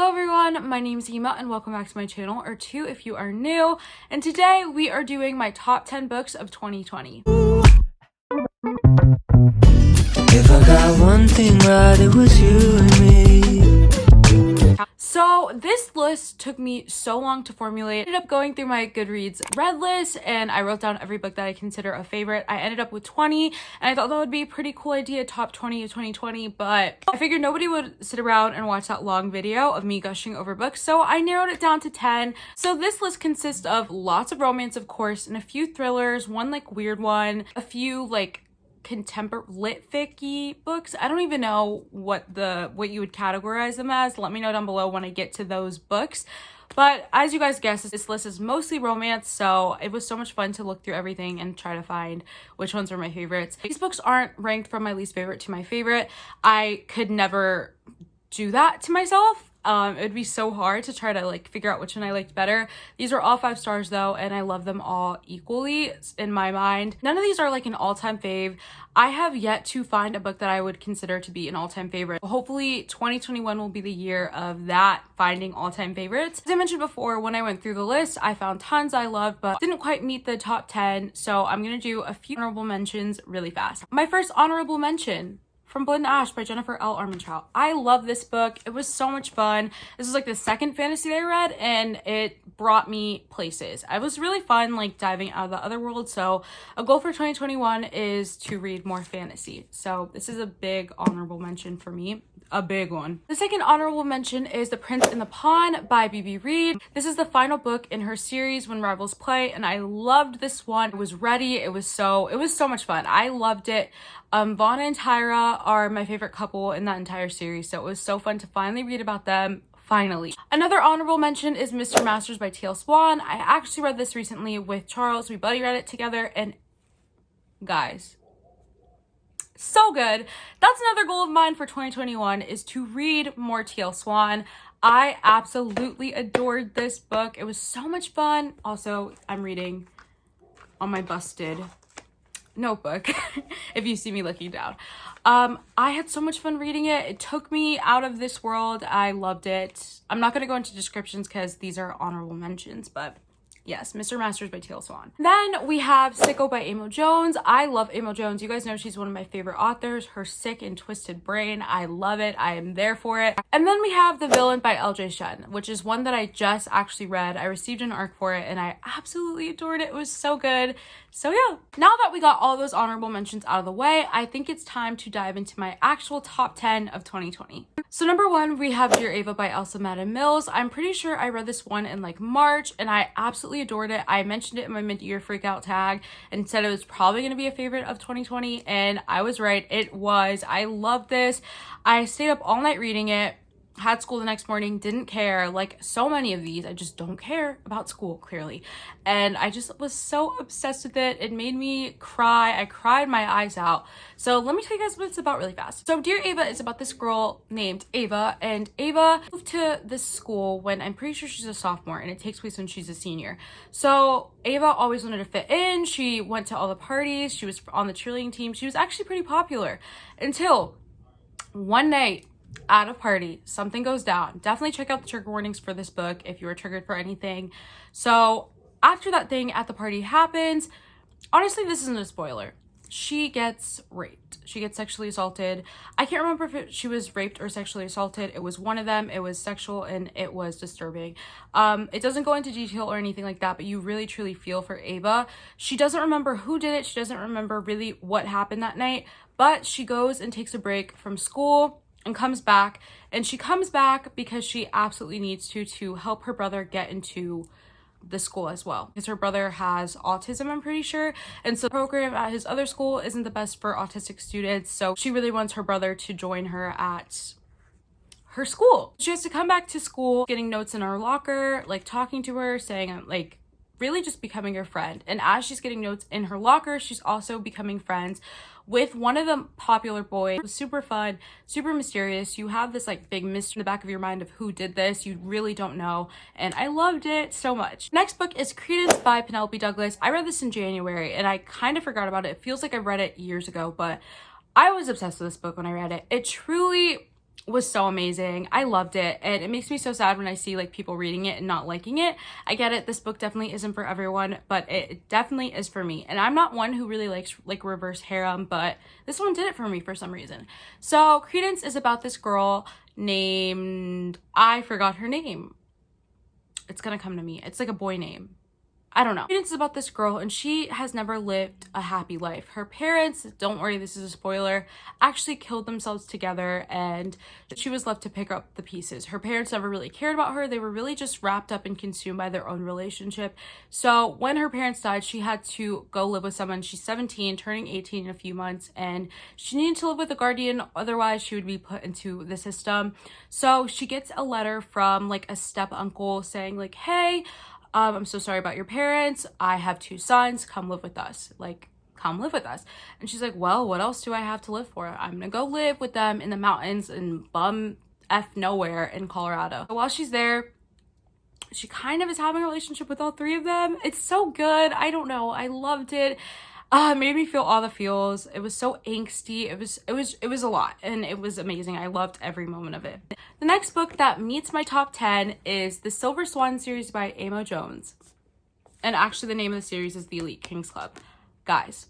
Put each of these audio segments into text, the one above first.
Hello everyone, my name is 𝓫𝓬𝓬𝓲𝓪 and welcome back to my channel, or two if you are new. And today we are doing my top 10 books of 2020. If I got one thing right, it was you and me. So this list took me so long to formulate. I ended up going through my Goodreads read list and I wrote down every book that I consider a favorite. I ended up with 20 and I thought that would be a pretty cool idea, top 20 of 2020, but I figured nobody would sit around and watch that long video of me gushing over books, so I narrowed it down to 10. So this list consists of lots of romance, of course, and a few thrillers, one like weird one, a few like contemporary lit fic-y books. I don't even know what you would categorize them as. Let me know down below when I get to those books. But as you guys guessed, this list is mostly romance, so it was so much fun to look through everything and try to find which ones were my favorites. These books aren't ranked from my least favorite to my favorite. I could never do that to myself. It would be so hard to try to like figure out which one I liked better. These are all 5 stars though, and I love them all equally in my mind. None of these are like an all-time fave. I have yet to find a book that I would consider to be an all-time favorite. Hopefully 2021 will be the year of that, finding all-time favorites. As I mentioned before, when I went through the list, I found tons I loved, but didn't quite meet the top 10. So I'm gonna do a few honorable mentions really fast. My first honorable mention, From Blood and Ash by Jennifer L. Armentrout. I love this book. It was so much fun. This was like the second fantasy that I read and it brought me places. I was really fun like diving out of the other world. So a goal for 2021 is to read more fantasy. So this is a big honorable mention for me. A big one. The second honorable mention is The Prince and the Pawn by B.B. Reed. This is the final book in her series When Rivals Play, and I loved this one. It was ready. It was so much fun. I loved it. Vaughn and Tyra are my favorite couple in that entire series, so it was so fun to finally read about them. Finally. Another honorable mention is Mr. Masters by T.L. Swan. I actually read this recently with Charles. We buddy read it together, and guys, so good. That's another goal of mine for 2021 is to read more T.L. Swan. I absolutely adored this book. It was so much fun. Also, I'm reading on my busted notebook if you see me looking down. I had so much fun reading it. It took me out of this world. I loved it. I'm not going to go into descriptions because these are honorable mentions, but yes, Mr. Masters by T.L. Swan. Then we have Sicko by Amo Jones. I love Amo Jones. You guys know she's one of my favorite authors. Her sick and twisted brain. I love it. I am there for it. And then we have The Villain by L.J. Shen, which is one that I just actually read. I received an ARC for it and I absolutely adored it. It was so good. So yeah, now that we got all those honorable mentions out of the way, I think it's time to dive into my actual top 10 of 2020. So number 1, we have Dear Ava by Elsa Madden Mills. I'm pretty sure I read this one in like March and I absolutely adored it. I mentioned it in my mid-year freakout tag and said it was probably going to be a favorite of 2020, and I was right. It was. I loved this. I stayed up all night reading it. Had school the next morning, didn't care. Like so many of these, I just don't care about school, clearly. And I just was so obsessed with it. It made me cry. I cried my eyes out. So let me tell you guys what it's about really fast. So Dear Ava is about this girl named Ava, and Ava moved to this school when I'm pretty sure she's a sophomore, and it takes place when she's a senior. So Ava always wanted to fit in. She went to all the parties. She was on the cheerleading team. She was actually pretty popular until one night at a party, something goes down. Definitely check out the trigger warnings for this book if you were triggered for anything. So after that thing at the party happens, honestly, this isn't a spoiler. She gets raped. She gets sexually assaulted. I can't remember if she was raped or sexually assaulted. It was one of them. It was sexual and it was disturbing. It doesn't go into detail or anything like that, but you really truly feel for Ava. She doesn't remember who did it. She doesn't remember really what happened that night, but she goes and takes a break from school and comes back, and she comes back because she absolutely needs to help her brother get into the school as well, because her brother has autism, I'm pretty sure, and so the program at his other school isn't the best for autistic students, so she really wants her brother to join her at her school. She has to come back to school, getting notes in her locker, like talking to her, saying like really just becoming her friend. And as she's getting notes in her locker, she's also becoming friends with one of the popular boys. It was super fun, super mysterious. You have this like big mystery in the back of your mind of who did this. You really don't know, and I loved it so much. Next book is Credence by Penelope Douglas. I read this in January and I kind of forgot about it. It feels like I read it years ago, but I was obsessed with this book when I read it. It truly was so amazing. I loved it, and it makes me so sad when I see like people reading it and not liking it. I get it, this book definitely isn't for everyone, but it definitely is for me. And I'm not one who really likes like reverse harem, but this one did it for me for some reason. So Credence is about this girl named, I forgot her name. It's gonna come to me. It's like a boy name. I don't know. It's about this girl, and she has never lived a happy life. Her parents, don't worry, this is a spoiler, actually killed themselves together, and she was left to pick up the pieces. Her parents never really cared about her. They were really just wrapped up and consumed by their own relationship. So when her parents died, she had to go live with someone. She's 17, turning 18 in a few months, and she needed to live with a guardian, otherwise she would be put into the system. So she gets a letter from like a step uncle saying like, hey, I'm so sorry about your parents. I have 2 sons. Come live with us. Like, come live with us. And she's like, well, what else do I have to live for? I'm gonna go live with them in the mountains in bum F nowhere in Colorado. So while she's there, she kind of is having a relationship with all 3 of them. It's so good. I don't know. I loved it. It made me feel all the feels. It was so angsty. It was a lot, and it was amazing. I loved every moment of it. The next book that meets my top 10 is the Silver Swan series by Amo Jones. And actually the name of the series is The Elite Kings Club. Guys,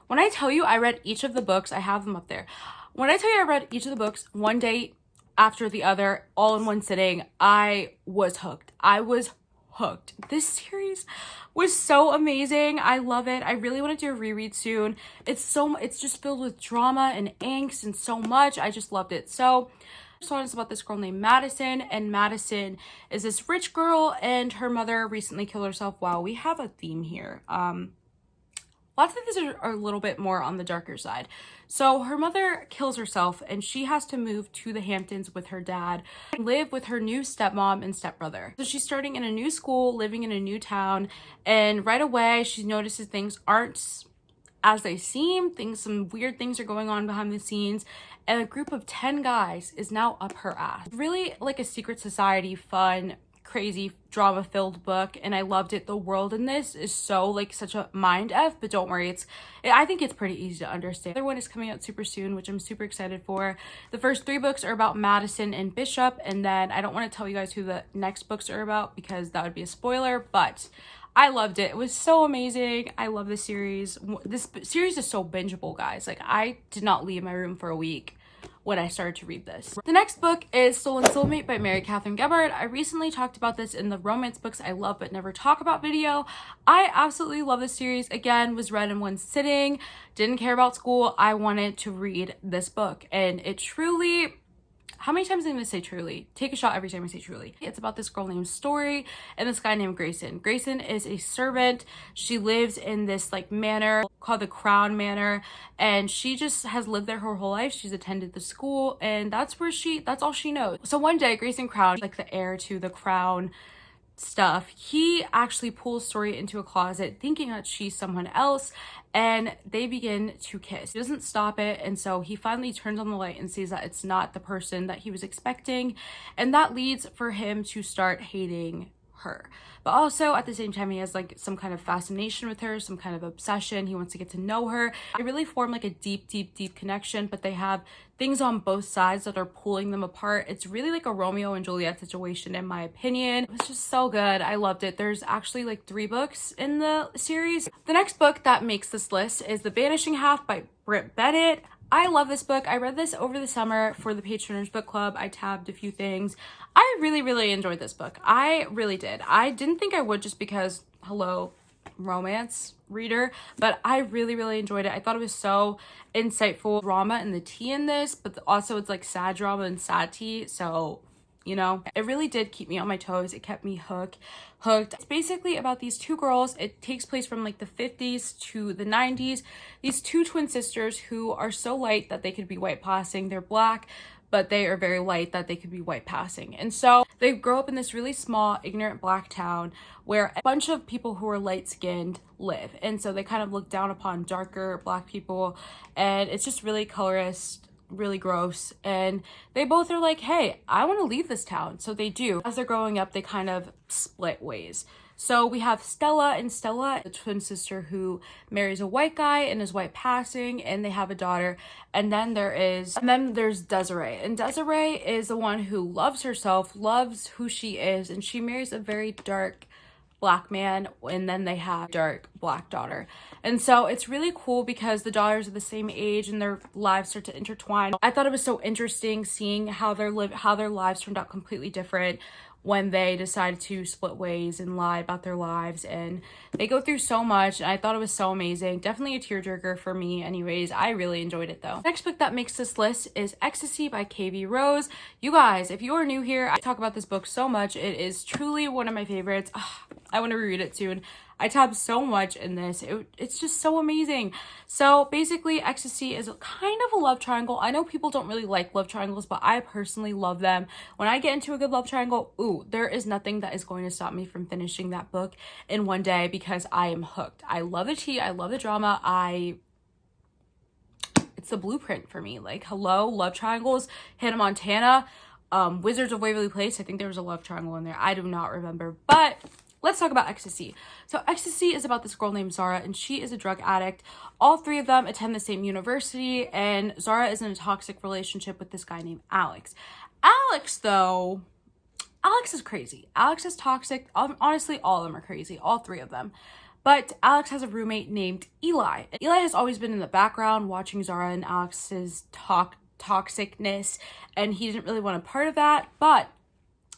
when I tell you I read each of the books, I have them up there. When I tell you I read each of the books one day after the other, all in one sitting, I was hooked. I was hooked. This series was so amazing. I love it. I really want to do a reread soon. It's just filled with drama and angst and so much. I just loved it. So it's about this girl named Madison, and Madison is this rich girl, and her mother recently killed herself. Wow, we have a theme here. Lots of these are a little bit more on the darker side. So her mother kills herself, and she has to move to the Hamptons with her dad and live with her new stepmom and stepbrother. So she's starting in a new school, living in a new town, and right away she notices things aren't as they seem. Some weird things are going on behind the scenes, and a group of 10 guys is now up her ass. Really like a secret society, fun, crazy, drama-filled book, and I loved it. The world in this is so like such a mind F, but don't worry, I think it's pretty easy to understand. The other one is coming out super soon, which I'm super excited for. The first 3 books are about Madison and Bishop, and then I don't want to tell you guys who the next books are about because that would be a spoiler, but I loved it. It was so amazing. I love this series. This series is so bingeable, guys. Like, I did not leave my room for a week when I started to read this. The next book is Stolen Soulmate by Mary Catherine Gebhardt. I recently talked about this in the romance books I love but never talk about video. I absolutely love this series. Again, was read in one sitting, didn't care about school. I wanted to read this book, and it truly, how many times am I going to say truly? Take a shot every time I say truly. It's about this girl named Story and this guy named Grayson. Grayson is a servant. She lives in this like manor called the Crown Manor, and she just has lived there her whole life. She's attended the school, and that's all she knows. So one day, Grayson Crown, like the heir to the crown stuff, he actually pulls Story into a closet thinking that she's someone else, and they begin to kiss. He doesn't stop it, and so he finally turns on the light and sees that it's not the person that he was expecting, and that leads for him to start hating her. But also at the same time, he has like some kind of fascination with her, some kind of obsession. He wants to get to know her. They really form like a deep connection, but they have things on both sides that are pulling them apart. It's really like a Romeo and Juliet situation, in my opinion. It was just so good. I loved it. There's actually like 3 books in the series. The next book that makes this list is The Vanishing Half by Britt Bennett. I love this book. I read this over the summer for the Patronage Book Club. I tabbed a few things. I really enjoyed this book. I really did. I didn't think I would, just because, hello, romance reader, but I really enjoyed it. I thought it was so insightful. Drama and the tea in this, but also it's like sad drama and sad tea, so you know, it really did keep me on my toes. It kept me hooked. It's basically about these 2 girls. It takes place from like the 50s to the 90s. These 2 twin sisters who are so light that they could be white passing. They're black, but they are very light that they could be white passing. And so they grow up in this really small, ignorant black town where a bunch of people who are light skinned live. And so they kind of look down upon darker black people, and it's just really colorist, really gross, and they both are like, hey, I want to leave this town. So they do. As they're growing up, they kind of split ways. So we have Stella, and Stella, the twin sister who marries a white guy and is white passing, and they have a daughter. And then there's 𝕓𝓸𝓬𝓬, and 𝕓𝓸𝓬𝓬 is the one who loves herself, loves who she is, and she marries a very dark Black man, and then they have a dark Black daughter. And so it's really cool because the daughters are the same age and their lives start to intertwine. I thought it was so interesting seeing how their lives turned out completely different when they decided to split ways and lie about their lives, and they go through so much, and I thought it was so amazing. Definitely a tearjerker for me anyways. I really enjoyed it though. Next book that makes this list is Ecstasy by K.V. Rose. You guys, if you are new here, I talk about this book so much. It is truly one of my favorites. I want to reread it soon. I tabbed so much in this. It's just so amazing. So basically, Ecstasy is kind of a love triangle. I know people don't really like love triangles, but I personally love them. When I get into a good love triangle, ooh, there is nothing that is going to stop me from finishing that book in one day because I am hooked. I love the tea. I love the drama. It's the blueprint for me. Like, hello, love triangles, Hannah Montana, Wizards of Waverly Place. I think there was a love triangle in there. I do not remember, but let's talk about Ecstasy. So Ecstasy is about this girl named Zara, and she is a drug addict. All three of them attend the same university, and Zara is in a toxic relationship with this guy named Alex. Alex is crazy. Alex is toxic. Honestly, all of them are crazy. All three of them. But Alex has a roommate named Eli. Eli has always been in the background watching Zara and Alex's toxicness, and he didn't really want a part of that. But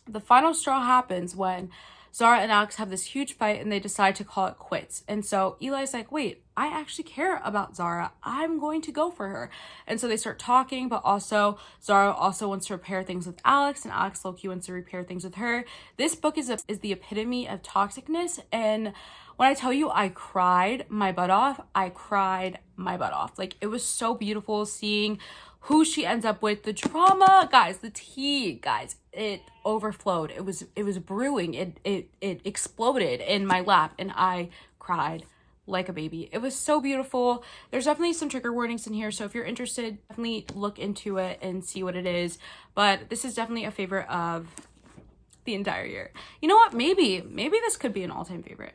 the final straw happens when Zara and Alex have this huge fight and they decide to call it quits. And so Eli's like, wait, I actually care about Zara. I'm going to go for her. And so they start talking, but also Zara also wants to repair things with Alex, and Alex low-key wants to repair things with her. This book is the epitome of toxicness, and when I tell you I cried my butt off, I cried my butt off. Like, it was so beautiful seeing who she ends up with, the drama, guys, the tea, guys, it overflowed. It was brewing. It exploded in my lap, and I cried like a baby. It was so beautiful. There's definitely some trigger warnings in here, so if you're interested, definitely look into it and see what it is. But this is definitely a favorite of the entire year. You know what? Maybe this could be an all-time favorite.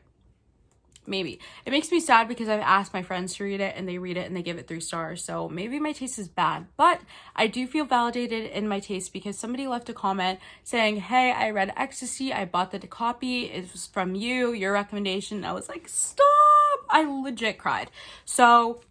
Maybe. It makes me sad because I've asked my friends to read it and they read it and they give it 3 stars. So maybe my taste is bad, but I do feel validated in my taste because somebody left a comment saying, hey, I read Ecstasy. I bought the copy. It was from you, your recommendation. And I was like, stop. I legit cried. So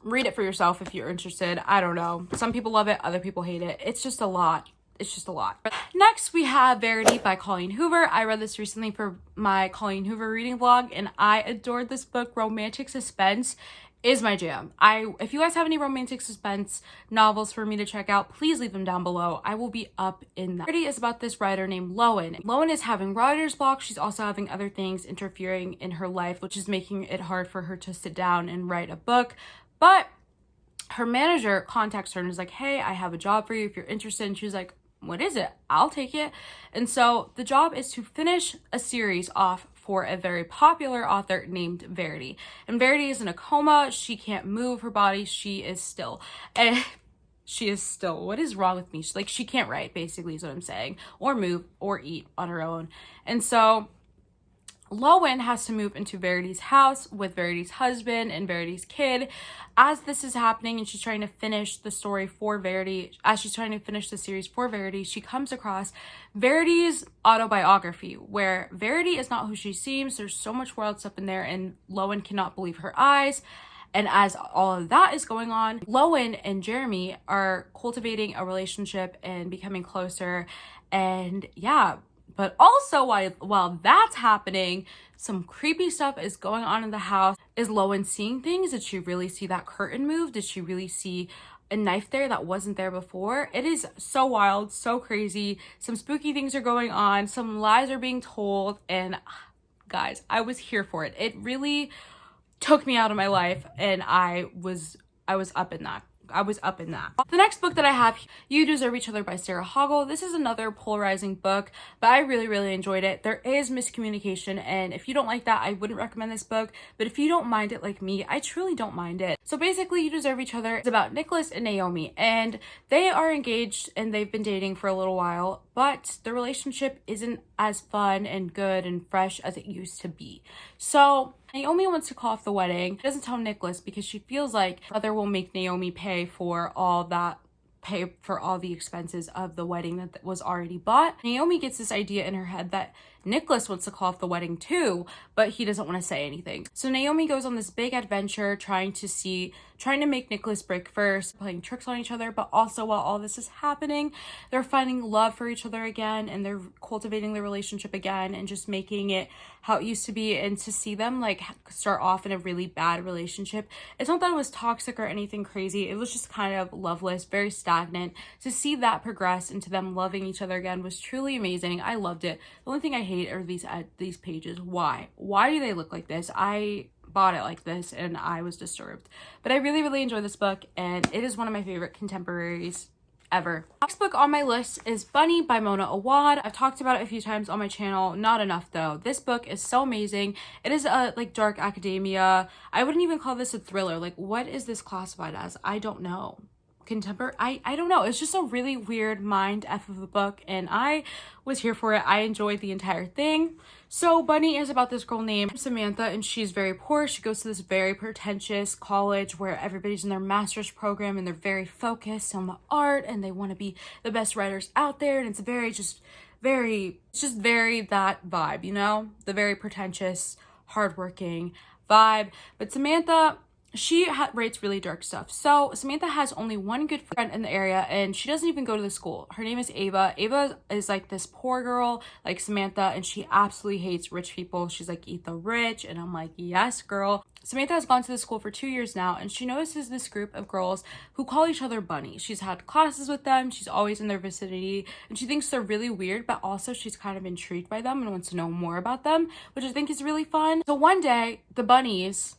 read it for yourself if you're interested. I don't know. Some people love it. Other people hate it. It's just a lot. It's just a lot. Next, we have Verity by Colleen Hoover. I read this recently for my Colleen Hoover reading vlog, and I adored this book. Romantic suspense is my jam. If you guys have any romantic suspense novels for me to check out, please leave them down below. I will be up in that. Verity is about this writer named Lowen. Lowen is having writer's block. She's also having other things interfering in her life, which is making it hard for her to sit down and write a book. But her manager contacts her and is like, hey, I have a job for you if you're interested. And she's like, what is it? I'll take it. And so the job is to finish a series off for a very popular author named Verity. And Verity is in a coma. She can't move her body. She is still. And she is still. What is wrong with me? She can't write, basically, is what I'm saying. Or move or eat on her own. And so Lowen has to move into Verity's house with Verity's husband and Verity's kid. As this is happening and she's trying to finish the story for Verity, as she's trying to finish the series for Verity, she comes across Verity's autobiography, where Verity is not who she seems. There's so much wild stuff in there, and Lowen cannot believe her eyes. And as all of that is going on, Lowen and Jeremy are cultivating a relationship and becoming closer. And yeah, but also while that's happening, some creepy stuff is going on in the house. Is Lowen seeing things? Did she really see that curtain move? Did she really see a knife there that wasn't there before? It is so wild, so crazy. Some spooky things are going on. Some lies are being told. And guys, I was here for it. It really took me out of my life, and I was up in that. The next book that I have, You Deserve Each Other by Sarah Hoggle. This is another polarizing book, but I really enjoyed it. There is miscommunication, and if you don't like that, I wouldn't recommend this book. But if you don't mind it like me, I truly don't mind it. So basically, You Deserve Each Other is about Nicholas and Naomi, and they are engaged and they've been dating for a little while, but the relationship isn't as fun and good and fresh as it used to be. So Naomi wants to call off the wedding. She doesn't tell Nicholas because she feels like her brother will make Naomi pay for all the expenses of the wedding that was already bought. Naomi gets this idea in her head that Nicholas wants to call off the wedding too, but he doesn't want to say anything. So Naomi goes on this big adventure trying to make Nicholas break first, playing tricks on each other, but also while all this is happening, they're finding love for each other again, and they're cultivating their relationship again and just making it how it used to be. And to see them like start off in a really bad relationship, it's not that it was toxic or anything crazy, it was just kind of loveless, very stagnant. To see that progress into them loving each other again was truly amazing. I loved it. The only thing I hate are these pages. Why do they look like this? I bought it like this and I was disturbed, but I really enjoyed this book, and it is one of my favorite contemporaries ever. Next book on my list is Bunny by Mona Awad. I've talked about it a few times on my channel, not enough though. This book is so amazing. It is a like dark academia. I wouldn't even call this a thriller. Like, what is this classified as? I don't know. Contemporary, I don't know. It's just a really weird mind F of a book, and I was here for it. I enjoyed the entire thing. So Bunny is about this girl named Samantha, and she's very poor. She goes to this very pretentious college where everybody's in their master's program and they're very focused on the art and they want to be the best writers out there, and it's just very that vibe, you know, the very pretentious, hardworking vibe. But Samantha, she writes really dark stuff. So Samantha has only one good friend in the area, and she doesn't even go to the school. Her name is Ava. Ava is like this poor girl like Samantha, and she absolutely hates rich people. She's like, eat the rich. And I'm like, yes, girl. Samantha has gone to the school for 2 years now, and she notices this group of girls who call each other Bunny. She's had classes with them. She's always in their vicinity, and she thinks they're really weird, but also she's kind of intrigued by them and wants to know more about them, which I think is really fun. So one day, the bunnies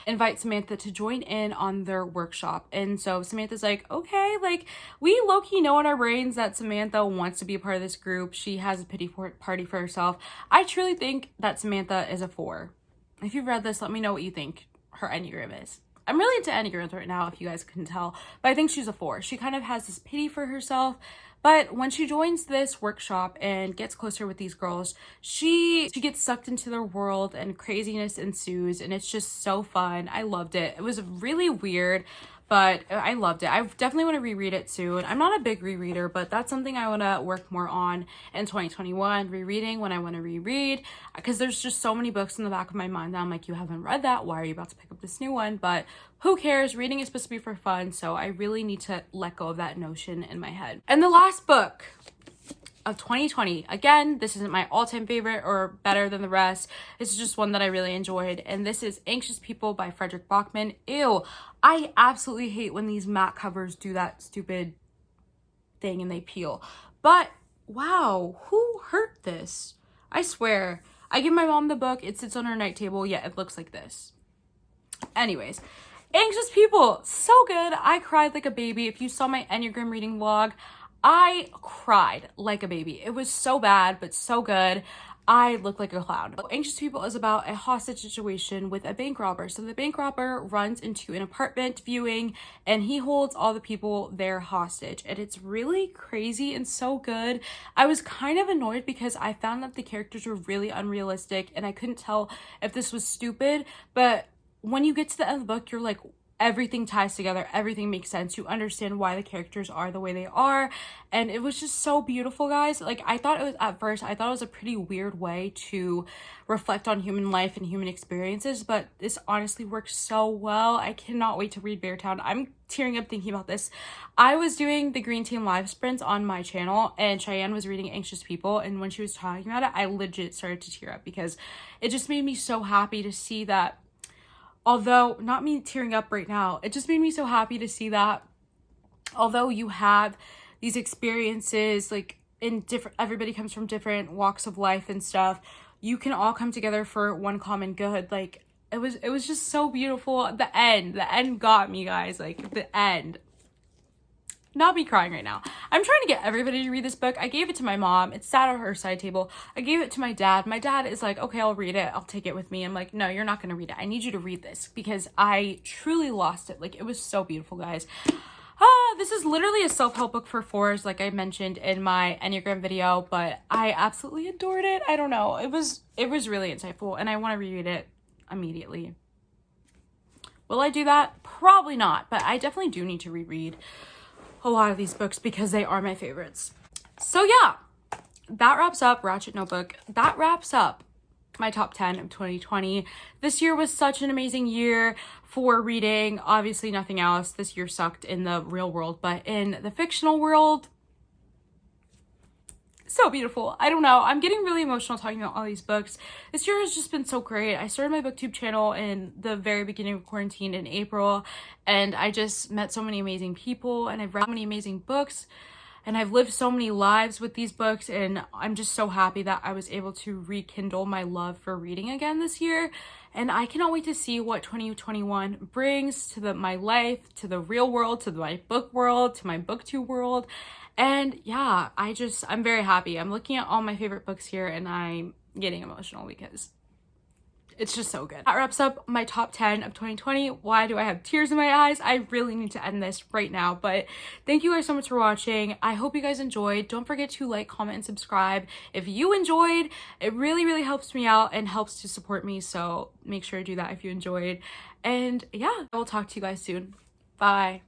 invite Samantha to join in on their workshop. And so Samantha's like, okay, like, we low-key know in our brains that Samantha wants to be a part of this group. She has a pity party for herself. I truly think that Samantha is a 4. If you've read this, let me know what you think her Enneagram is. I'm really into Enneagrams right now, if you guys couldn't tell, but I think she's a 4. She kind of has this pity for herself. But when she joins this workshop and gets closer with these girls, she gets sucked into their world and craziness ensues, and it's just so fun. I loved it. It was really weird, but I loved it. I definitely want to reread it soon. I'm not a big rereader, but that's something I want to work more on in 2021, rereading when I want to reread, because there's just so many books in the back of my mind that I'm like, you haven't read that, why are you about to pick up this new one? But who cares? Reading is supposed to be for fun, so I really need to let go of that notion in my head. And the last book of 2020, again, this isn't my all-time favorite or better than the rest, it's just one that I really enjoyed, and this is Anxious People by Frederick Bachman. Ew, I absolutely hate when these matte covers do that stupid thing and they peel, but wow, who hurt this? I swear, I give my mom the book, it sits on her night table, yet it looks like this. Anyways, Anxious People, so good. I cried like a baby. If you saw my Enneagram reading vlog, I cried like a baby. It was so bad, but so good. I look like a clown. Anxious People is about a hostage situation with a bank robber. So the bank robber runs into an apartment viewing and he holds all the people there hostage. And it's really crazy and so good. I was kind of annoyed because I found that the characters were really unrealistic and I couldn't tell if this was stupid. But when you get to the end of the book, you're like, everything ties together, everything makes sense, you understand why the characters are the way they are, and it was just so beautiful, guys. Like, I thought it was a pretty weird way to reflect on human life and human experiences, but this honestly works so well. I cannot wait to read Beartown. I'm tearing up thinking about this. I was doing the Green Team live sprints on my channel, and Cheyenne was reading Anxious People, and when she was talking about it, I legit started to tear up because it just made me so happy to see that. Although, not me tearing up right now, it just made me so happy to see that although you have these experiences, like everybody comes from different walks of life and stuff, you can all come together for one common good. Like, it was just so beautiful. The end got me, guys, like the end. not be crying right now. I'm trying to get everybody to read this book. I gave it to my mom. It sat on her side table. I gave it to my dad. My dad is like, okay, I'll read it. I'll take it with me. I'm like, no, you're not going to read it. I need you to read this because I truly lost it. Like, it was so beautiful, guys. This is literally a self-help book for fours, like I mentioned in my Enneagram video, but I absolutely adored it. I don't know. It was really insightful, and I want to reread it immediately. Will I do that? Probably not, but I definitely do need to reread a lot of these books because they are my favorites. So yeah, that wraps up Ratchet Notebook. That wraps up my top 10 of 2020. This year was such an amazing year for reading. Obviously nothing else. This year sucked in the real world, but in the fictional world, so beautiful. I don't know. I'm getting really emotional talking about all these books. This year has just been so great. I started my booktube channel in the very beginning of quarantine in April, and I just met so many amazing people, and I've read so many amazing books, and I've lived so many lives with these books, and I'm just so happy that I was able to rekindle my love for reading again this year. And I cannot wait to see what 2021 brings to my life, to the real world, to my book world, to my booktube world. And yeah, I'm very happy. I'm looking at all my favorite books here and I'm getting emotional because it's just so good. That wraps up my top 10 of 2020. Why do I have tears in my eyes? I really need to end this right now, but thank you guys so much for watching. I hope you guys enjoyed. Don't forget to like, comment, and subscribe. If you enjoyed, it really, really helps me out and helps to support me, so make sure to do that if you enjoyed. And yeah, I will talk to you guys soon. Bye.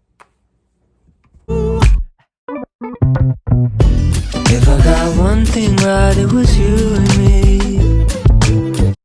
If I got one thing right, it was you and me.